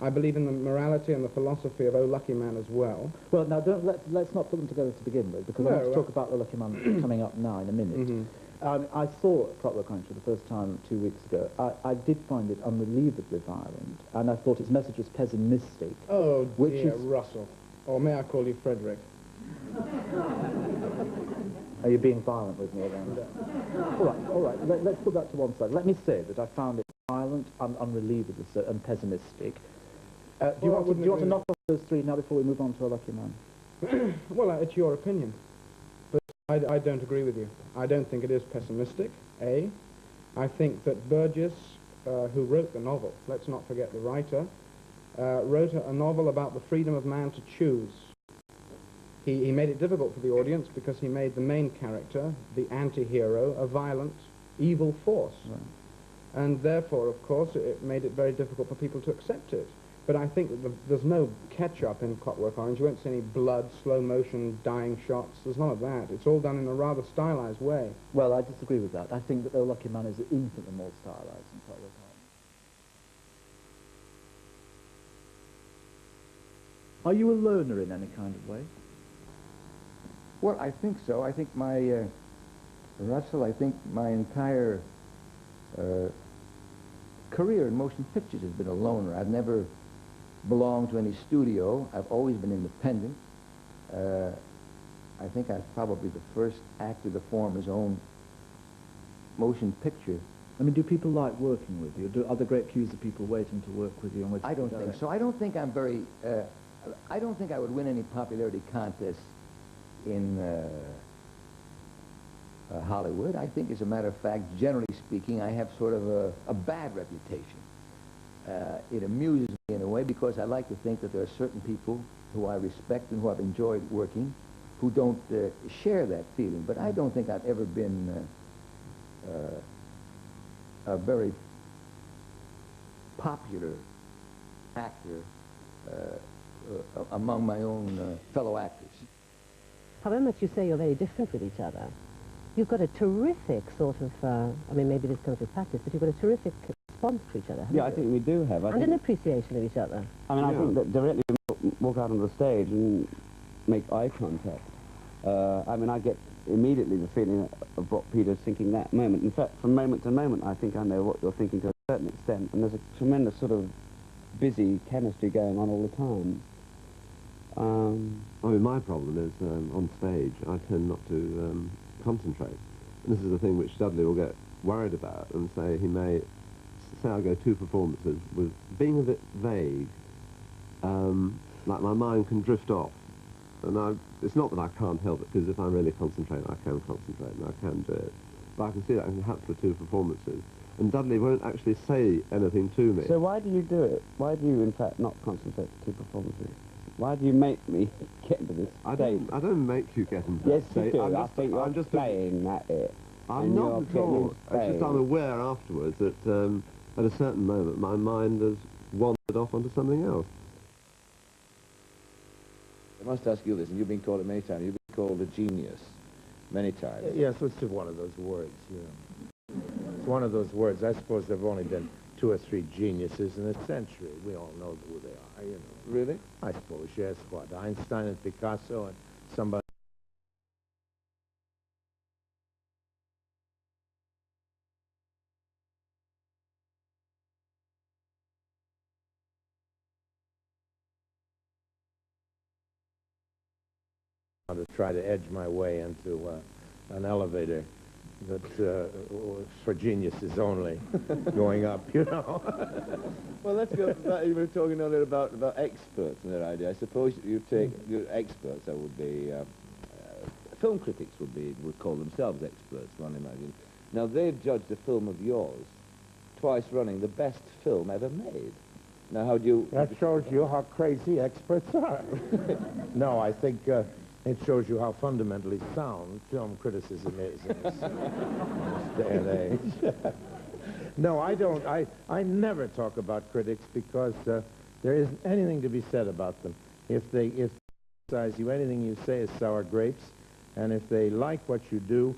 I believe in the morality and the philosophy of Oh Lucky Man as well. Well, now let's not put them together to begin with, because I want to talk about The Lucky Man coming up now in a minute. Mm-hmm. I saw Clockwork Orange for the first time 2 weeks ago. I did find it unbelievably violent, and I thought its message was pessimistic. Oh dear, Russell. Or may I call you Frederick? Are you being violent with me then? All right. Let's put that to one side. Let me say that I found it violent, unrelievable, and pessimistic. Do you want to knock off those three now before we move on to a lucky man? Well, it's your opinion, but I don't agree with you. I don't think it is pessimistic, A. I think that Burgess, who wrote the novel, let's not forget the writer, wrote a novel about the freedom of man to choose. He made it difficult for the audience because he made the main character, the anti-hero, a violent, evil force. Right. And therefore, of course, it made it very difficult for people to accept it. But I think that there's no catch-up in Clockwork Orange. You won't see any blood, slow-motion, dying shots. There's none of that. It's all done in a rather stylized way. Well, I disagree with that. I think that The Lucky Man is infinitely more stylized than Clockwork Orange. Are you a learner in any kind of way? Well, I think so. I think my, Russell, I think my entire career in motion pictures has been a loner. I've never belonged to any studio. I've always been independent. I think I was probably the first actor to form his own motion picture. I mean, do people like working with you? Are there great queues of people waiting to work with you? I don't think so. I don't think I'm very... I don't think I would win any popularity contests in Hollywood. I think, as a matter of fact, generally speaking, I have sort of a bad reputation. It amuses me in a way because I like to think that there are certain people who I respect and who I've enjoyed working who don't share that feeling. But I don't think I've ever been a very popular actor among my own fellow actors. However much you say you're very different with each other, you've got a terrific sort of, I mean, maybe this comes with practice, but you've got a terrific response to each other, haven't you? I think we do have. And an appreciation of each other. I mean, I think that directly walk out on the stage and make eye contact. I mean, I get immediately the feeling of what Peter's thinking that moment. In fact, from moment to moment, I think I know what you're thinking to a certain extent, and there's a tremendous sort of busy chemistry going on all the time. I mean, my problem is on stage, I tend not to concentrate. And this is the thing which Dudley will get worried about and say he may, say I'll go 2 performances with being a bit vague, like my mind can drift off. And it's not that I can't help it, because if I really concentrate, I can concentrate and I can do it. But I can see that can happen for 2 performances. And Dudley won't actually say anything to me. So why do you do it? Why do you, in fact, not concentrate for 2 performances? Why do you make me get into this state? I don't make you get into yes, that state. You do. I think you're just playing at it. I'm not at all. It's just I'm aware afterwards that at a certain moment my mind has wandered off onto something else. I must ask you this, and you've been called it many times. You've been called a genius many times. Yes, it's one of those words, yeah. It's one of those words. I suppose there have only been 2 or 3 geniuses in a century. We all know who they are, you know. Really? I suppose, yes. What, Einstein and Picasso and somebody... to try to edge my way into an elevator that's for geniuses only, going up, you know. Well, let's go back. You were talking earlier about experts and their idea. I suppose you take your experts, that would be, film critics would call themselves experts, one imagine. Now, they've judged a film of yours, twice running, the best film ever made. Now, how do you... That shows you how crazy experts are. No, I think it shows you how fundamentally sound film criticism is in this day and age. No, I don't. I never talk about critics because there isn't anything to be said about them. If they criticize you, anything you say is sour grapes, and if they like what you do,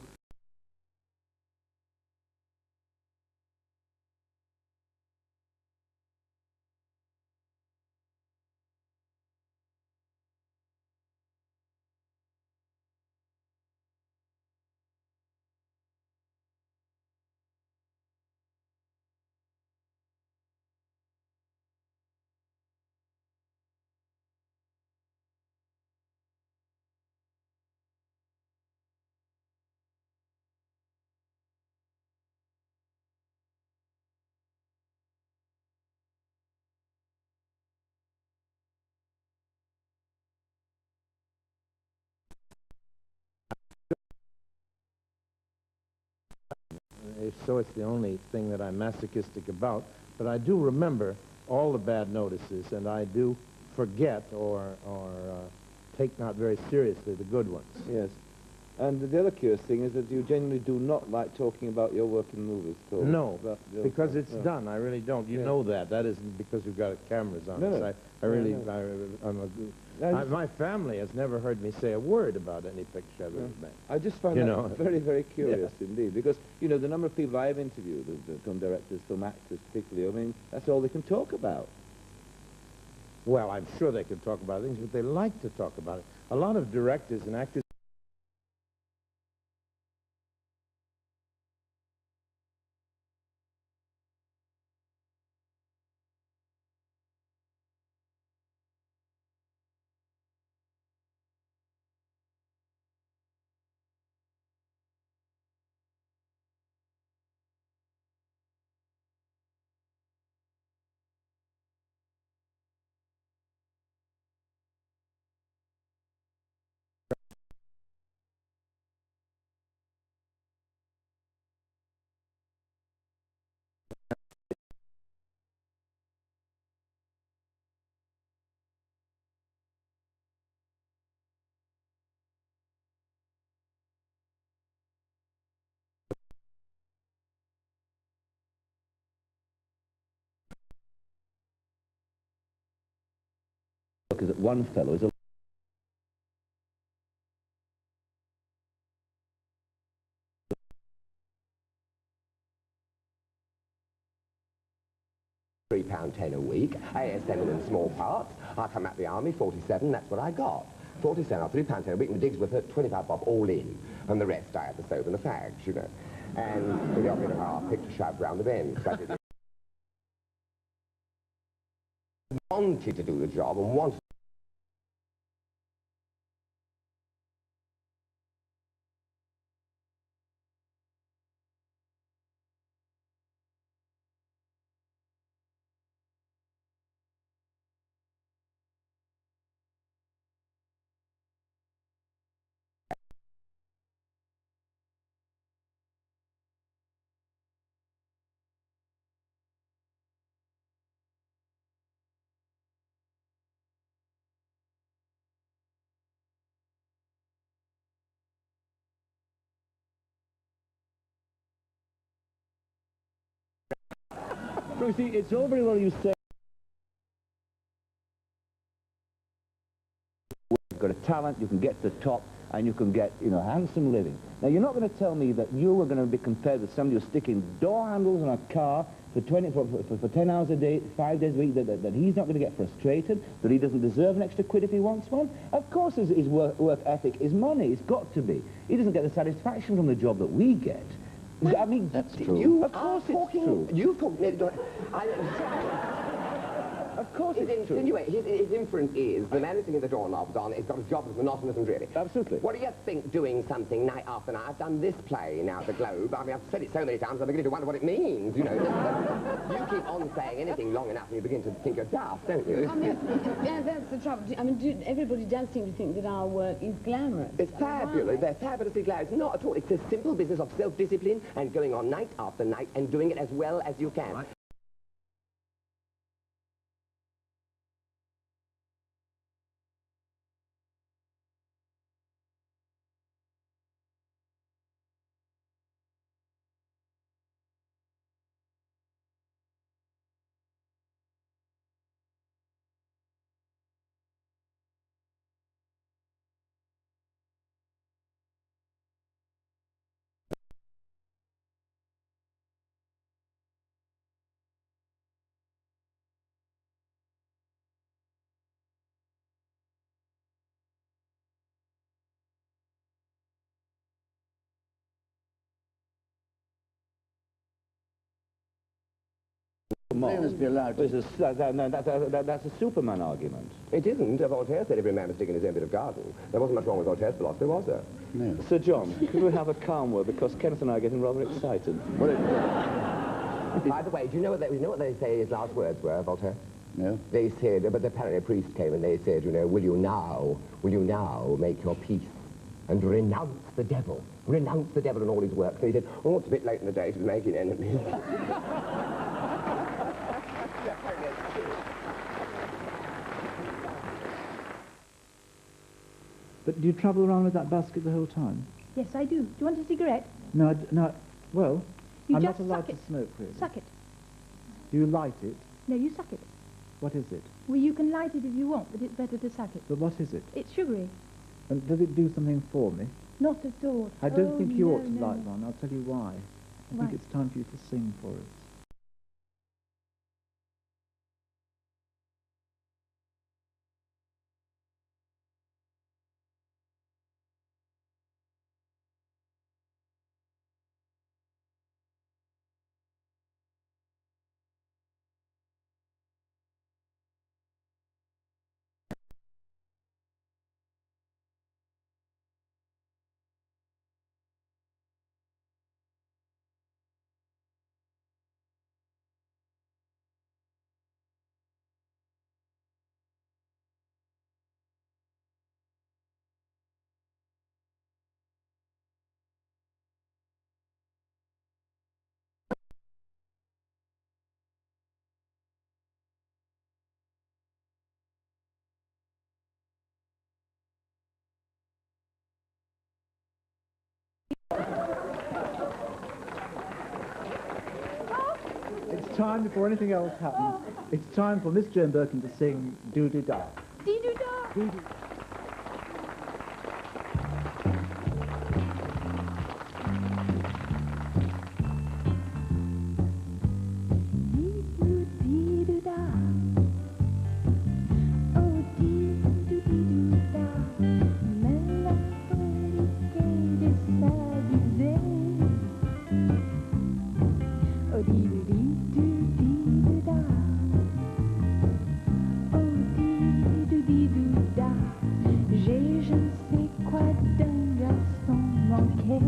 if so, it's the only thing that I'm masochistic about. But I do remember all the bad notices, and I do forget or take not very seriously the good ones. Yes. And the other curious thing is that you genuinely do not like talking about your work in movies at all. No, because it's no. done. I really don't. You know that. That isn't because we've got cameras on us. I really, my family has never heard me say a word about any picture I've ever made. I just find that very, very curious indeed, because, you know, the number of people I've interviewed, the film directors, film actors particularly, I mean, that's all they can talk about. Well, I'm sure they can talk about things, but they like to talk about it. A lot of directors and actors Because that one fellow is a £3.10 a week, AS7 in small parts. I come out the army, 47, that's what I got. 47 or £3.10 a week, and the digs were 25 bob all in, and the rest I had the soap and the fags, you know. And for the opera and a half, picked a shove round the bend. So I did wanted to do the job and wanted You see, it's all very well you say you've got a talent, you can get to the top, and you can get, you know, handsome living. Now, you're not going to tell me that you are going to be compared with somebody who's sticking door handles on a car for 10 hours a day, 5 days a week, that he's not going to get frustrated, that he doesn't deserve an extra quid if he wants one. Of course his work ethic is money. It's got to be. He doesn't get the satisfaction from the job that we get. Well, I mean, that's true. Of course it's true. You've talked... Of course it's true. His inference is the man who's sitting the doorknobs on has got a job that's monotonous and dreary. Absolutely. What do you think doing something night after night? I've done this play now at the Globe. I mean, I've said it so many times I'm beginning to wonder what it means, you know. You keep on saying anything long enough and you begin to think you're daft, don't you? I mean, yeah, that's the trouble. I mean, everybody does seem to think that our work is glamorous. It's fabulous. They're fabulously glad. It's not at all. It's a simple business of self-discipline and going on night after night and doing it as well as you can. Right. They must be allowed to... That's a Superman argument. It isn't. Voltaire said every man must dig in his own bit of garden. There wasn't much wrong with Voltaire's philosophy, was there? No. Sir John, could we have a calm word, because Kenneth and I are getting rather excited. By the way, do you know what they say his last words were, Voltaire? No. They said, but apparently a priest came and they said, you know, will you now make your peace and renounce the devil and all his work. So he said, oh, it's a bit late in the day to be making enemies. But do you travel around with that basket the whole time? Yes, I do. Do you want a cigarette? No, well, You I'm just not allowed suck to smoke, really. Suck it. Do you light it? No, you suck it. What is it? Well, you can light it if you want, but it's better to suck it. But what is it? It's sugary. And does it do something for me? Not at all. I don't Oh, think you no, ought to no. light one. I'll tell you why. I Why? think it's time for you to sing for us. It's time, before anything else happens, it's time for Miss Joan Birkin to sing Doo-Doo-Da. Dee-doo-da. Doo-doo. Dee-doo-dee-doo-da. Oh, dee-doo-dee-doo-da. Mélancolique et désabusée. Oh, dee-doo-dee-doo-dee-doo-da. Oh, dee-doo-dee-doo-da. J'ai je ne sais quoi d'un garçon manqué.